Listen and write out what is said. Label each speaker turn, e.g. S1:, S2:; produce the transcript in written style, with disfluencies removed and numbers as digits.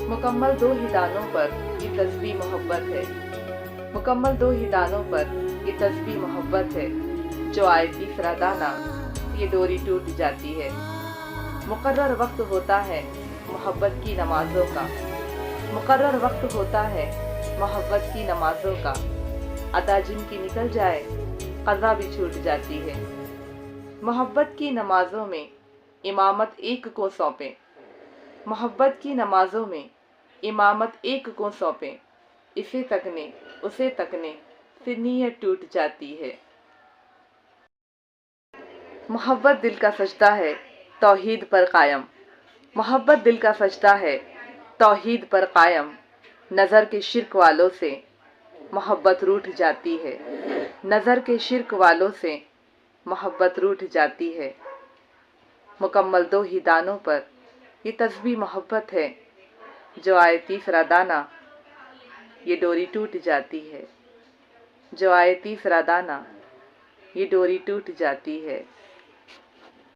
S1: मुकम्मल दो ही दानों पर ये तस्बीह मोहब्बत है। मुकम्मल दो ही दानों पर ये तस्बीह मोहब्बत है। जो आए तीसरा दाना ये डोरी टूट जाती है। मुकर्रर वक्त होता है मोहब्बत की नमाजों का। मुकर्रर वक्त होता है मोहब्बत की नमाजों का। अदा जिनकी निकल जाए क़ज़ा भी छूट जाती है। मोहब्बत की नमाजों में इमामत एक को सौंपें। मोहब्बत की नमाजों में इमामत एक को सौंपें। इसे तकने उसे तकने फिर नीयत टूट जाती है। मोहब्बत दिल का सजदा है तौहीद पर कायम। मोहब्बत दिल का सजदा है तौहीद पर कायम। नज़र के शिर्क वालों से मोहब्बत रूठ जाती है। नज़र के शिर्क वालों से मोहब्बत रूठ जाती है। मुकम्मल दो ही दानों पर ये तस्बीह मोहब्बत है। जो आए तीसरा दाना ये डोरी टूट जाती है। जो आए तीसरा दाना ये डोरी टूट जाती है।